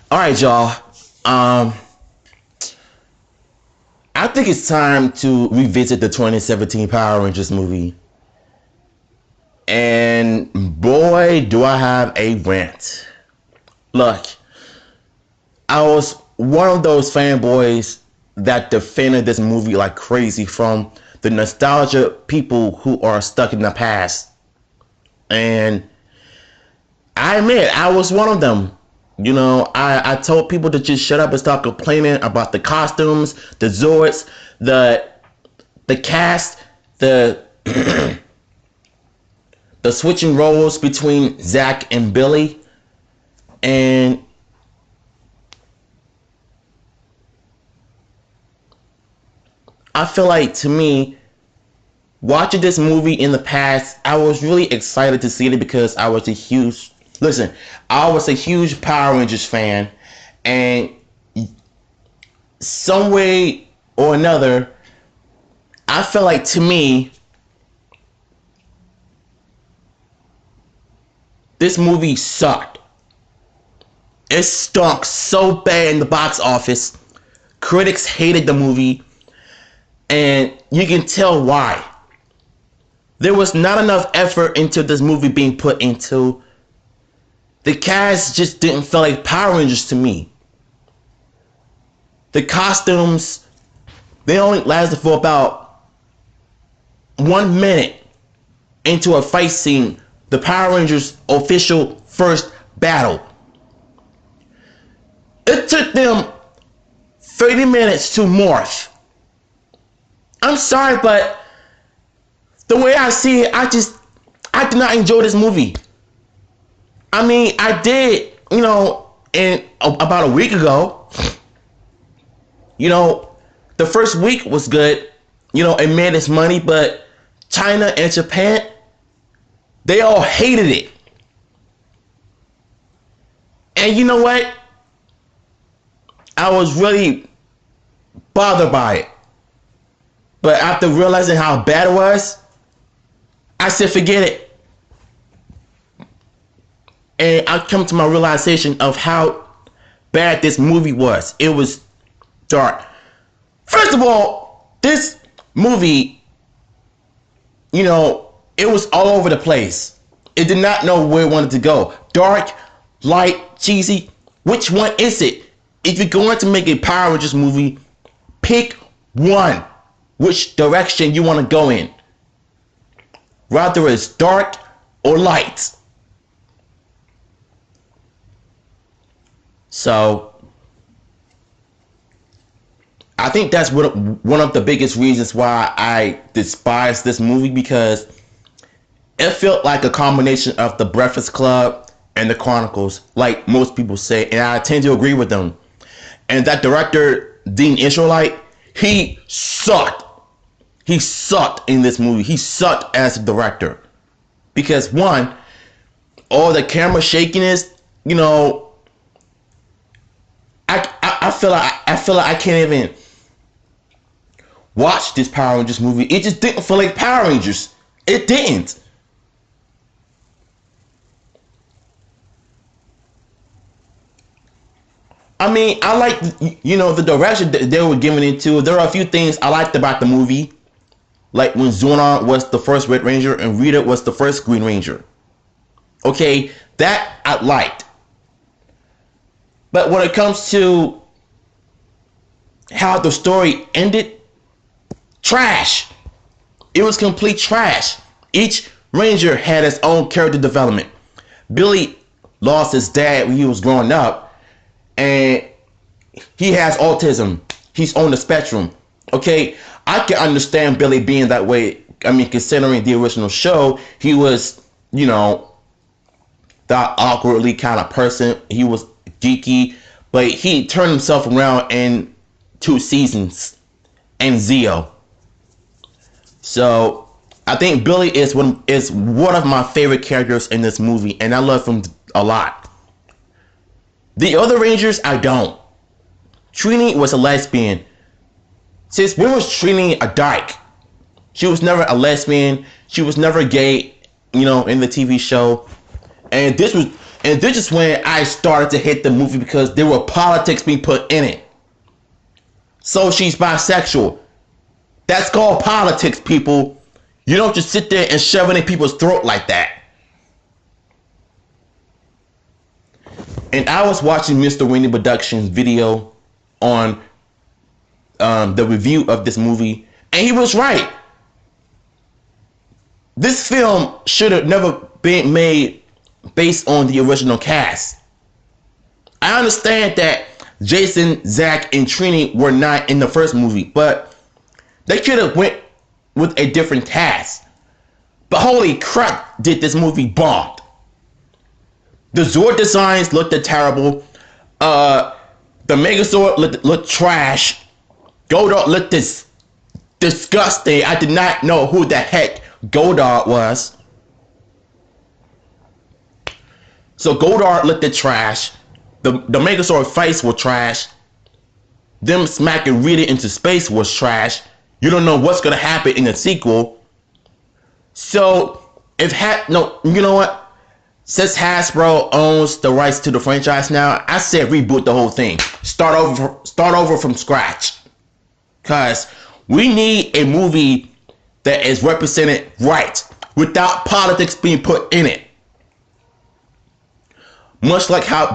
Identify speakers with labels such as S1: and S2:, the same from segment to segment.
S1: All right, y'all. Um, I think it's time to revisit the 2017 Power Rangers movie. And boy, do I have a rant. Look, I was one of those fanboys that defended this movie like crazy from the nostalgia people who are stuck in the past. And I admit, I was one of them. I told people to just shut up and stop complaining about the costumes, the Zords, the cast, the the switching roles between Zach and Billy. And I feel like, to me, watching this movie in the past, I was really excited to see it because I was a huge Power Rangers fan, and some way or another, I feel like, to me, this movie sucked. It stunk so bad in the box office. Critics hated the movie, and you can tell why. There was not enough effort into this movie being put into. The cast just didn't feel like Power Rangers to me. The costumes, they only lasted for about 1 minute into a fight scene, the Power Rangers official first battle. It took them 30 minutes to morph. I'm sorry, but the way I see it, I did not enjoy this movie. I mean, I did, in about a week ago. The first week was good. It made its money, but China and Japan, they all hated it. And you know what? I was really bothered by it. But after realizing how bad it was, I said, forget it. And I come to my realization of how bad this movie was. It was dark. First of all, this movie, it was all over the place. It did not know where it wanted to go. Dark, light, cheesy. Which one is it? If you're going to make a Power Rangers movie, pick one. Which direction you want to go in. Rather it's dark or light. So, I think that's one of the biggest reasons why I despise this movie, because it felt like a combination of The Breakfast Club and The Chronicles, like most people say, and I tend to agree with them. And that director, Dean Israelite, he sucked. He sucked in this movie. He sucked as a director. Because one, all the camera shakiness, I feel like I can't even watch this Power Rangers movie. It just didn't feel like Power Rangers. It didn't. I mean, I like, the direction that they were giving it to. There are a few things I liked about the movie. Like when Zuna was the first Red Ranger and Rita was the first Green Ranger. Okay, that I liked. But when it comes to how the story ended, trash. It was complete trash. Each Ranger had his own character development. Billy lost his dad when he was growing up, and he has autism. He's on the spectrum. Okay, I can understand Billy being that way. I mean, considering the original show, he was, that awkwardly kind of person. He was geeky, but he turned himself around in 2 seasons and Zeo. So I think Billy is one of my favorite characters in this movie, and I love him a lot. The other Rangers, I don't. Trini was a lesbian. Since when was Trini a dyke? She was never a lesbian. She was never gay, in the TV show. And And this is when I started to hate the movie because there were politics being put in it. So she's bisexual. That's called politics, people. You don't just sit there and shove it in people's throat like that. And I was watching Mr. Rainey Productions video on the review of this movie, and he was right. This film should have never been made based on the original cast. I understand that Jason, Zach, and Trini were not in the first movie, but they could have went with a different cast. But holy crap, did this movie bombed. The Zord designs looked terrible. The Megazord looked trash. Goldar looked disgusting. I did not know who the heck Goldar was. So Goldar looked trash. The Megazord fights were trash. Them smacking Rita into space was trash. You don't know what's gonna happen in the sequel. So you know what? Since Hasbro owns the rights to the franchise now, I said reboot the whole thing. Start over from scratch. Cause we need a movie that is represented right, without politics being put in it. Much like how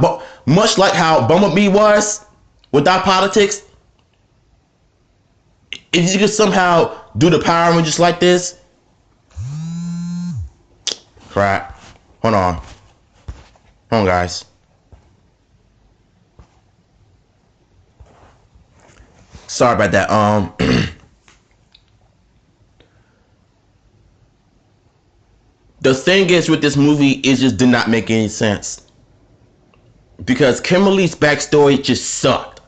S1: Bumblebee was, without politics. If you could somehow do the Power Rangers like this, crap. Hold on, guys. Sorry about that. The thing is with this movie, it just did not make any sense. Because Kimberly's backstory just sucked.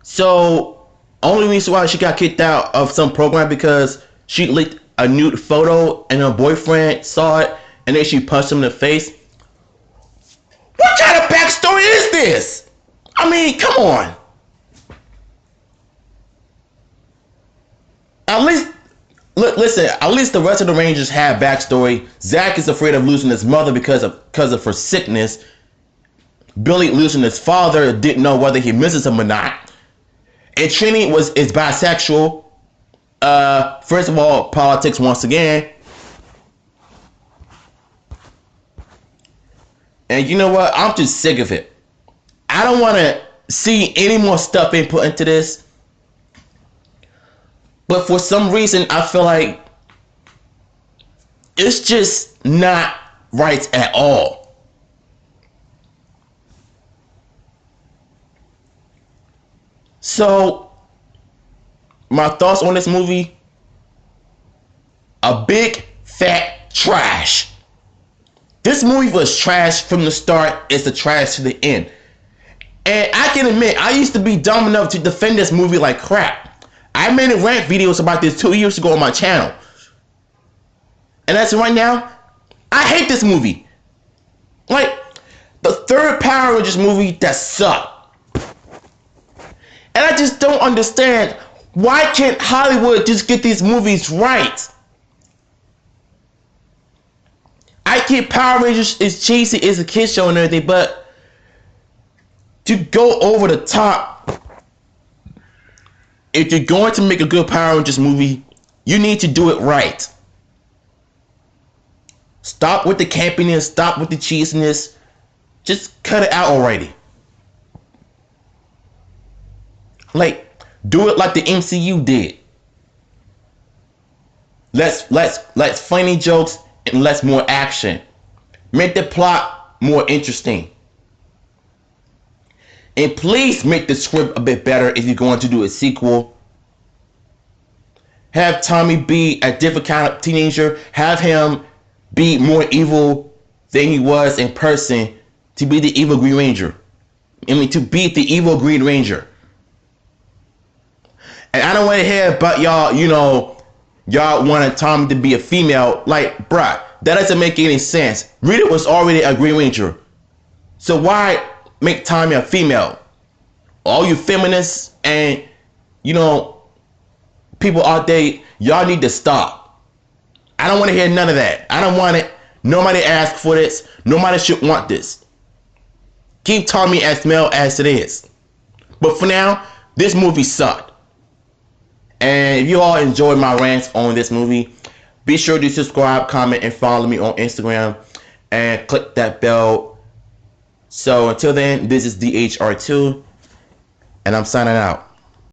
S1: So, only reason why she got kicked out of some program because she leaked a nude photo and her boyfriend saw it and then she punched him in the face. What kind of backstory is this? I mean, come on. At least, listen, at least the rest of the Rangers have backstory. Zach is afraid of losing his mother because of her sickness. Billy losing his father, didn't know whether he misses him or not. And Trini is bisexual. First of all, politics once again. And you know what? I'm just sick of it. I don't want to see any more stuff being put into this. But for some reason, I feel like it's just not right at all. So, my thoughts on this movie: a big fat trash. This movie was trash from the start. It's the trash to the end. And I can admit, I used to be dumb enough to defend this movie like crap. I made rant videos about this 2 years ago on my channel. And as of right now, I hate this movie. Like, the third Power Rangers movie that sucked. And I just don't understand, why can't Hollywood just get these movies right? I get Power Rangers is cheesy, it's a kid show and everything, but to go over the top, if you're going to make a good Power Rangers movie, you need to do it right. Stop with the campiness, stop with the cheesiness, just cut it out already. Like, do it like the MCU did. Let's funny jokes and less more action. Make the plot more interesting. And please make the script a bit better if you're going to do a sequel. Have Tommy be a different kind of teenager. Have him be more evil than he was in person to be the evil Green Ranger. I mean, to beat the evil Green Ranger. And I don't want to hear about y'all, y'all wanted Tommy to be a female. Like, bruh, that doesn't make any sense. Rita was already a Green Ranger. So why make Tommy a female? All you feminists and, people out there, y'all need to stop. I don't want to hear none of that. I don't want it. Nobody asked for this. Nobody should want this. Keep telling me as male as it is. But for now, this movie sucked. And if you all enjoyed my rants on this movie, be sure to subscribe, comment, and follow me on Instagram. And click that bell. So until then, this is DHR2. And I'm signing out.